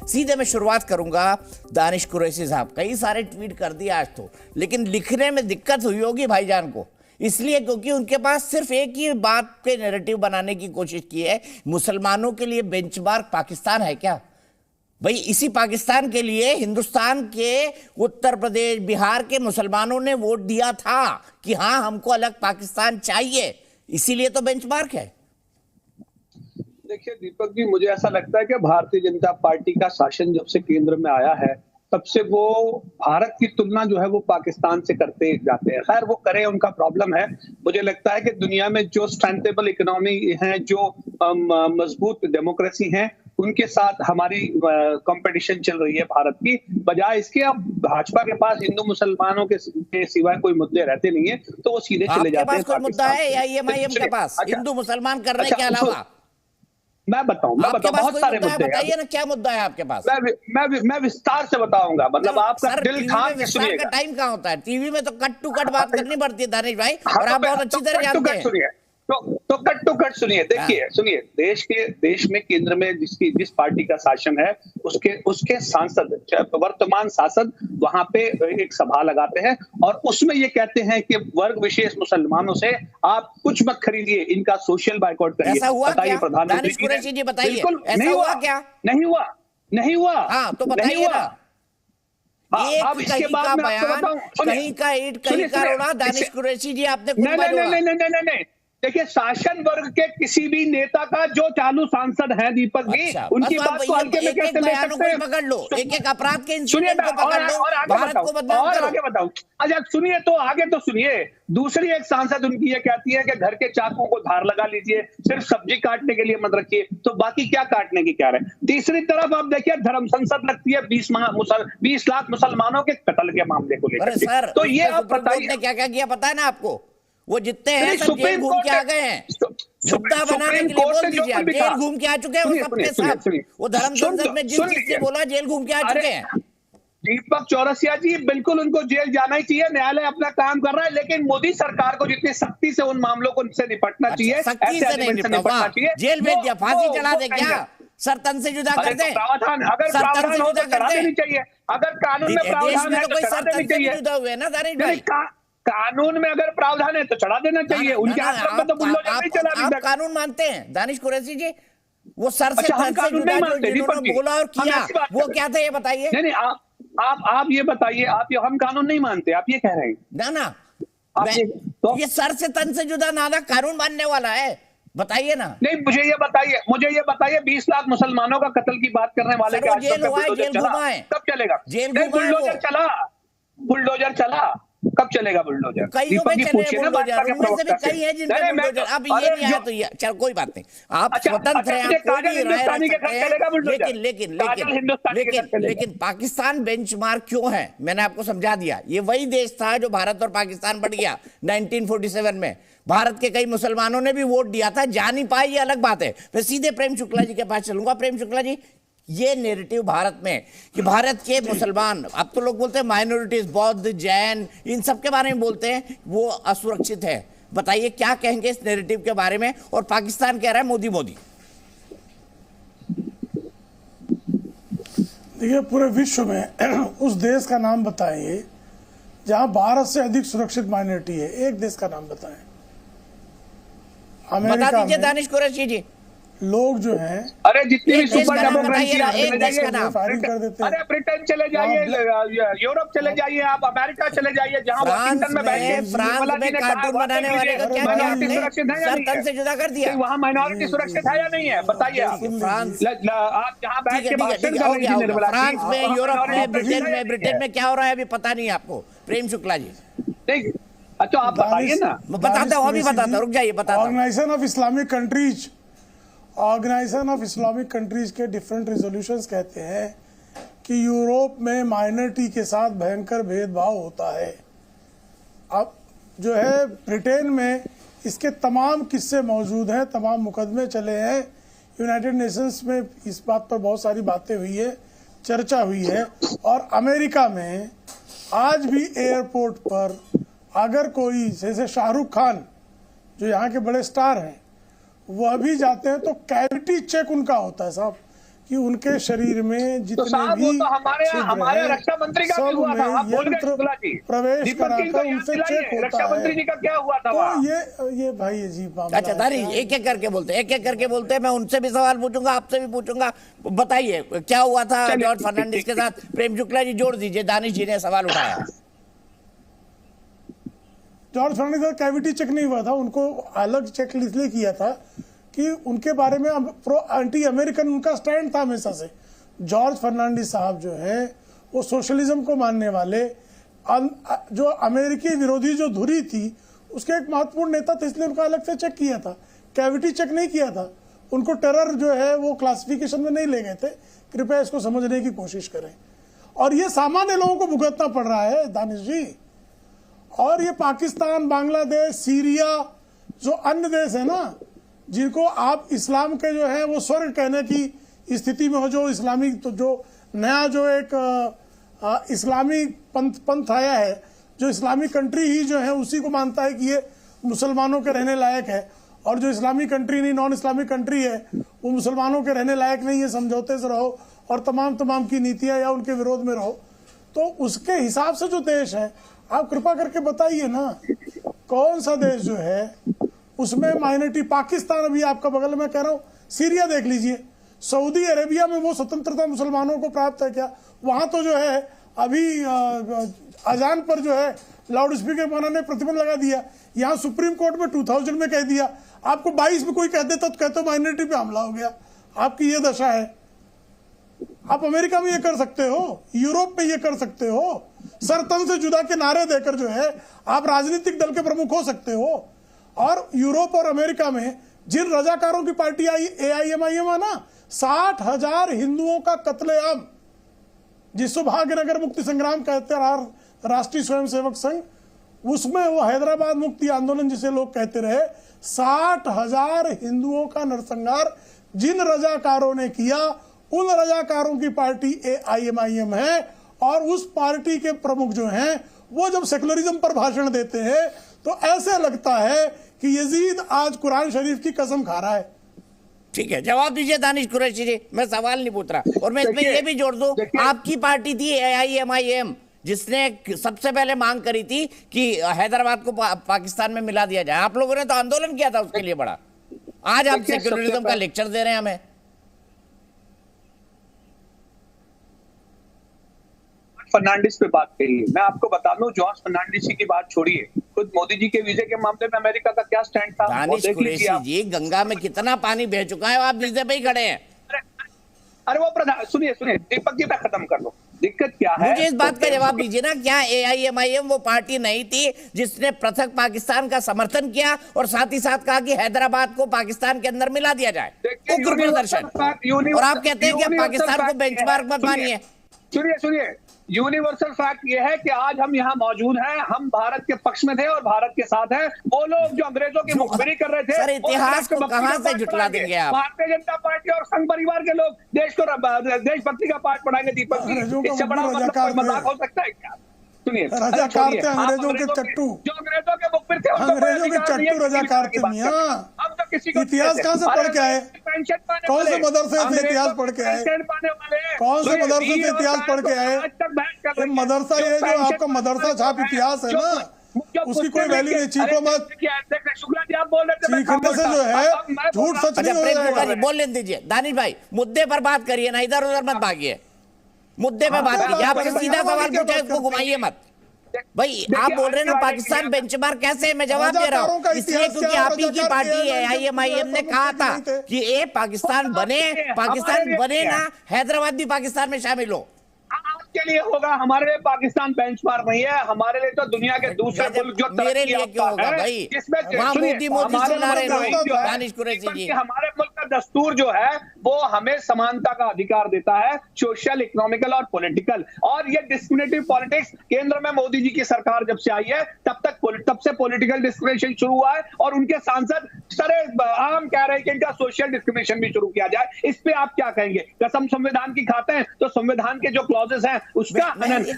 सीधे मैं शुरुआत करूंगा दानिश कुरैशी साहब, कई सारे ट्वीट कर दिए आज तो, लेकिन लिखने में दिक्कत हुई होगी भाईजान को, इसलिए क्योंकि उनके पास सिर्फ एक ही बात पे नैरेटिव बनाने की कोशिश की है, मुसलमानों के लिए बेंचमार्क पाकिस्तान है क्या? भाई इसी पाकिस्तान के लिए हिंदुस्तान के उत्तर प्रदेश बिहार के मुसलमानों ने वोट दिया था कि हाँ हमको अलग पाकिस्तान चाहिए, इसीलिए तो बेंचमार्क है। देखिए दीपक जी, मुझे ऐसा लगता है कि भारतीय जनता पार्टी का शासन जब से केंद्र में आया है तब से वो भारत की तुलना जो है वो पाकिस्तान से करते जाते हैं। खैर वो करें, उनका प्रॉब्लम है। मुझे लगता है कि दुनिया में जो स्ट्रेंथेबल इकोनॉमी है, जो मजबूत डेमोक्रेसी है, उनके साथ हमारी कंपटीशन चल रही है भारत की। बजाय इसके अब भाजपा के पास हिंदू मुसलमानों के सिवाय कोई मुद्दे रहते नहीं है, तो वो सीधे चले जाते हैं। कोई मुद्दा है या एमआईएम के पास हिंदू मुसलमान करने के अलावा? मैं बताऊं बहुत सारे मुद्दे बताइए ना, क्या मुद्दा है आपके पास? मैं विस्तार से बताऊंगा, मतलब आपका दिल थाम के सुनिएगा। टाइम कहाँ होता है टीवी में? तो कट टू कट बात करनी पड़ती है दानिश भाई, और आप बहुत अच्छी तरह जानते हैं। तो कट टू कट सुनिए। देखिए सुनिए, देश में केंद्र में जिस पार्टी का शासन है उसके सांसद, वर्तमान सांसद वहां पे एक सभा लगाते हैं और उसमें ये कहते हैं कि वर्ग विशेष मुसलमानों से आप कुछ मत खरीदिए, इनका सोशल बाइकॉट करिए। ऐसा हुआ क्या? प्रधानमंत्री कुरैशी जी बताइए, ऐसा हुआ क्या? नहीं हुआ। हाँ तो बताइए ना। अब इसके बाद मैं आपको बताऊं, कहीं का ईंट कहीं का रोड़ा, दानिश कुरैशी जी आपने नहीं। देखिए, शासन वर्ग के किसी भी नेता का जो चालू सांसद है दीपक जी, उनकी बात को हल्के में कैसे ले सकते हैं? पकड़ लो, एक अपराध के इंसिडेंट को पकड़ लो और आगे बताओ। अच्छा सुनिए, तो आगे तो सुनिए। दूसरी एक सांसद उनकी ये कहती है कि घर के चाकुओं को धार लगा लीजिए, सिर्फ सब्जी काटने के लिए मत रखिए, तो बाकी क्या काटने की क्या रहे। तीसरी तरफ आप देखिए, धर्म संसद लगती है 20 लाख मुसलमानों के कत्ल के मामले को लेकर। तो ये आप बताइए क्या क्या किया पता है ना आपको? वो जितने हैं सब जेल घूम के आ गए हैं, मुद्दा बनाने के लिए बोल दीजिए, जेल घूम के आ चुके हैं वो सबके साथ। वो धर्म संसद में जिस चीज से बोला जेल घूम के आ चुके हैं। दीपक चौरसिया जी, बिल्कुल उनको जेल जाना ही चाहिए, न्यायालय अपना काम कर रहा है, लेकिन मोदी सरकार को जितनी सख्ती से उन मामलों को से निपटना चाहिए, सख्ती से नहीं निपटना चाहिए। जेल में फांसी चढ़ा दे क्या? सर तन से जुदा कर दे। प्रावधान अगर प्रावधान हो तो करा देनी चाहिए। अगर कानून में प्रावधान है तो कोई सर तन से जुदा हुए ना दानिश भाई। कानून में अगर प्रावधान है तो चढ़ा देना चाहिए। उनके हाथ में तो बुलडोजर नहीं चला। आप कानून मानते हैं दानिश कुरैशी जी? वो सर से जुदा जिन्होंने बोला और किया वो क्या था ये बताइए। नहीं आप ये बताइए, हम कानून नहीं मानते, आप ये कह रहे हैं ना ये सर से तन से जुदा ना कानून मानने वाला है, बताइए ना। नहीं, मुझे ये बताइए 20 लाख मुसलमानों का कत्ल की बात करने वाले का जेल हुआ है, जेल घुमा है, कब चलेगा? बुलडोजर चला कब चलेगा? बुलडोजर कई में चले बुलडोजर, उनमें से भी कई है जिनमें बुलडोजर अब ये नहीं आया तो ये चल कोई बात नहीं, आप स्वतंत्र हैं, आप कोई भी राय रख सकते हैं। लेकिन पाकिस्तान बेंचमार्क क्यों है मैंने आपको समझा दिया। ये वही देश था जो भारत और पाकिस्तान बढ़ गया 1947 में। भारत के कई मुसलमानों ने भी वोट दिया था, जा नहीं पाए ये अलग बात है। मैं सीधे प्रेम शुक्ला जी के पास चलूंगा। प्रेम शुक्ला जी, ये नैरेटिव भारत में कि भारत के मुसलमान, अब तो लोग बोलते हैं माइनॉरिटीज, बौद्ध, जैन, इन सब के बारे में बोलते हैं वो असुरक्षित है, बताइए क्या कहेंगे इस नैरेटिव के बारे में? और पाकिस्तान कह रहा है मोदी मोदी। देखिए, पूरे विश्व में उस देश का नाम बताइए जहां भारत से अधिक सुरक्षित माइनॉरिटी है। एक देश का नाम बताएं। बता दीजिए दानिश कुरैशी जी। लोग जो हैं, अरे जितनी भी सुपर डेमोक्रेसी फायरिंग कर देते हैं। अरे ब्रिटेन चले जाइए, यूरोप चले जाइए, आप अमेरिका चले जाइए, जहां वाशिंगटन में बैठे फ्रांस में कार्टून बनाने वाले का क्या माइनॉरिटी सुरक्षित है या नहीं? से जुदा कर दिया। वहां माइनॉरिटी सुरक्षित है या नहीं है? बताइए फ्रांस, आप जहां बैठ के फ्रांस में, यूरोप में, ब्रिटेन में क्या हो रहा है अभी पता नहीं आपको? प्रेम शुक्ला जी अच्छा आप बताइए ना। बताता हूँ, अभी बताता, रुक जाइए, बताता। ऑर्गेनाइजेशन ऑफ इस्लामिक कंट्रीज के डिफरेंट रेजोल्यूशंस कहते हैं कि यूरोप में माइनॉरिटी के साथ भयंकर भेदभाव होता है। अब जो है ब्रिटेन में इसके तमाम किस्से मौजूद हैं, तमाम मुकदमे चले हैं, यूनाइटेड नेशंस में इस बात पर बहुत सारी बातें हुई है, चर्चा हुई है। और अमेरिका में आज भी एयरपोर्ट पर अगर कोई, जैसे शाहरुख खान जो यहाँ के बड़े स्टार हैं, वह भी जाते हैं तो कैविटी चेक उनका होता है साहब। कि उनके शरीर में जितने साहब वो भी तो हमारे छिद्र हैं, रक्षा मंत्री का भी सब हुआ था। में आप बोल गए यंत्र शुक्ला जी। प्रवेश दीपक जी को कराकर याद उनसे दिलाइए, चेक होता रक्षा मंत्री जी है। का क्या हुआ था तो वहाँ? ये भाई अजीब मामला अच्छा है। दानिश, एक एक करके बोलते हैं, एक एक करके बोलते हैं। मैं उनसे भी सवाल पूछूंगा, आपसे भी पूछूंगा। बताइए क्या हुआ था चलिए, जॉर्ज फर्नांडिस के साथ। प्रेम शुक्ला जी जोड़ दीजिए, दानिश जी ने सवाल उठाया। जॉर्ज फर्नांडिस का कैविटी चेक नहीं हुआ था, उनको अलग चेक इसलिए किया था कि उनके बारे में प्रो एंटी अमेरिकन उनका स्टैंड था हमेशा से। जॉर्ज फर्नांडिस साहब जो है वो सोशलिज्म को मानने वाले, जो अमेरिकी विरोधी जो धुरी थी उसके एक महत्वपूर्ण नेता थे, इसलिए उनका अलग से चेक किया था, कैविटी चेक नहीं किया था। उनको टेरर जो है वो क्लासिफिकेशन में नहीं ले गए थे। कृपया इसको समझने की कोशिश करें। और ये सामान्य लोगों को भुगतना पड़ रहा है दानिश जी। और ये पाकिस्तान, बांग्लादेश, सीरिया, जो अन्य देश है ना, जिनको आप इस्लाम के जो है वो स्वर्ग कहने की स्थिति में हो, जो इस्लामी तो जो नया जो एक इस्लामी पंथ आया है, जो इस्लामी कंट्री ही जो है उसी को मानता है कि ये मुसलमानों के रहने लायक है, और जो इस्लामी कंट्री नहीं, नॉन इस्लामिक कंट्री है, वो मुसलमानों के रहने लायक नहीं है, समझौते से रहो और तमाम की नीतियां या उनके विरोध में रहो। तो उसके हिसाब से जो देश है, आप कृपा करके बताइए ना कौन सा देश जो है उसमें माइनॉरिटी। पाकिस्तान अभी आपका बगल में कह रहा हूं, सीरिया देख लीजिए, सऊदी अरेबिया में वो स्वतंत्रता मुसलमानों को प्राप्त है क्या? वहां तो जो है अभी अजान पर जो है लाउड स्पीकर पर उन्होंने प्रतिबंध लगा दिया। यहाँ सुप्रीम कोर्ट में 2000 में कह दिया। आपको 22 में कोई कह देता तो कहते माइनॉरिटी पे हमला हो गया। आपकी ये दशा है। आप अमेरिका में ये कर सकते हो, यूरोप में ये कर सकते हो, सरतन से जुदा के नारे देकर जो है आप राजनीतिक दल के प्रमुख हो सकते हो। और यूरोप और अमेरिका में जिन रजाकारों की पार्टी आई AIMIM है ना, 60,000 हिंदुओं का कत्लेआम, जिसको भाग्यनगर मुक्ति संग्राम कहते हैं, राष्ट्रीय स्वयंसेवक संघ, उसमें वो हैदराबाद मुक्ति आंदोलन जिसे लोग कहते रहे, 60,000 हिंदुओं का नरसंहार जिन रजाकारों ने किया, उन रजाकारों की पार्टी AIMIM है। और उस पार्टी के प्रमुख जो हैं वो जब सेकुलरिज्म पर भाषण देते हैं तो ऐसे लगता है कि यजीद आज कुरान शरीफ की कसम खा रहा है। ठीक है, जवाब दीजिए दानिश कुरैशी जी, मैं सवाल नहीं पूछ रहा। और मैं इसमें ये भी जोड़ दूं, आपकी पार्टी थी AIMIM, जिसने सबसे पहले मांग करी थी कि हैदराबाद को पाकिस्तान में मिला दिया जाए। आप लोगों ने तो आंदोलन किया था उसके लिए बड़ा। आज आप सेक्युलरिज्म का लेक्चर दे रहे हैं हमें। फर्नांडिस पे बात करिए। मैं आपको बता दूं, जॉर्ज फर्नांडिस की बात छोड़िए, खुद मोदी जी के वीजे के मामले में अमेरिका का क्या स्टैंड था? दानिश कुरैशी जी, गंगा में कितना पानी बह चुका है, आप वीजे पे ही खड़े हैं। अरे वो प्रधान, सुनिए दीपक जी, मैं खत्म कर लो। दिक्कत क्या है, मुझे इस बात का जवाब दीजिए ना, क्या AIMIM वो पार्टी नहीं थी जिसने पृथक पाकिस्तान का समर्थन किया और साथ ही साथ कहा कि हैदराबाद को पाकिस्तान के अंदर मिला दिया जाए? उग्र प्रदर्शन। और आप कहते हैं कि पाकिस्तान को बेंचमार्क मत मानिए। सुनिए, यूनिवर्सल फैक्ट ये है कि आज हम यहाँ मौजूद हैं, हम भारत के पक्ष में थे और भारत के साथ हैं। वो लोग जो अंग्रेजों की मुखबिरी कर रहे थे, सर इतिहास को कहां से झुठला देंगे आप? भारतीय जनता पार्टी और संघ परिवार के लोग देश को देशभक्ति का पाठ पढ़ाएंगे। दीपक जी, इससे बड़ा मजाक हो सकता है क्या? सुनिए, रजाकार थे अंग्रेजों के चट्टू, जो अंग्रेजों के मुखबिर थे, अंग्रेजों के चट्टू रजाकार थे मियां। हम तो किसी को इतिहास कहां से पढ़ के आए? कौन से मदरसे से इतिहास पढ़ के आए? कौन से मदरसे से इतिहास पढ़ के आए? मदरसा, ये जो आपका मदरसा छाप इतिहास है ना, उसकी कोई वैल्यू नहीं। चीखो मत, शुक्ला जी आप बोल रहे थे, चीखने से जो है झूठ सच नहीं हो जाएगा। बोल लेने दीजिए दानिश भाई, मुद्दे पर बात करिए ना, इधर उधर मत भागिए, मुद्दे पे बात कीजिए। आपसे सीधा सवाल पूछा, इसको घुमाइए मत भाई। आप बोल रहे हैं ना पाकिस्तान बेंचमार्क कैसे है, मैं जवाब दे रहा हूँ। इसलिए क्योंकि आप ही की पार्टी AIMIM ने कहा था कि ये पाकिस्तान बने ना, हैदराबाद भी पाकिस्तान में शामिल हो। के लिए होगा, हमारे लिए पाकिस्तान बेंचमार्क नहीं है। हमारे लिए तो दुनिया के दूसरे मुल्क जो मेरे लिए क्यों होगा भाई? दानिश कुरैशी जी, हमारे मुल्क का दस्तूर जो है वो हमें समानता का अधिकार देता है, सोशल, इकोनॉमिकल और पॉलिटिकल। और ये डिस्क्रिमिनेटिव पॉलिटिक्स केंद्र में मोदी जी की सरकार जब से आई है तब से पॉलिटिकल डिस्क्रिमिनेशन शुरू हुआ है। और उनके सांसद सरे आम कह रहे हैं कि इनका सोशल डिस्क्रिमिनेशन भी शुरू किया जाए। इस पे आप क्या कहेंगे? कसम संविधान की खाते हैं तो संविधान के जो क्लॉजेस हैं उसका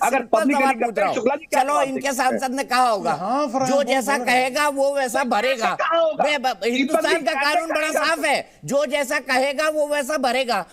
अगर पब्लिकली, चलो इनके सांसद ने कहा होगा जो जैसा कहेगा वो वैसा भरेगा। हिंदुस्तान का कानून बड़ा साफ है, जो जैसा कहेगा वो वैसा भरेगा।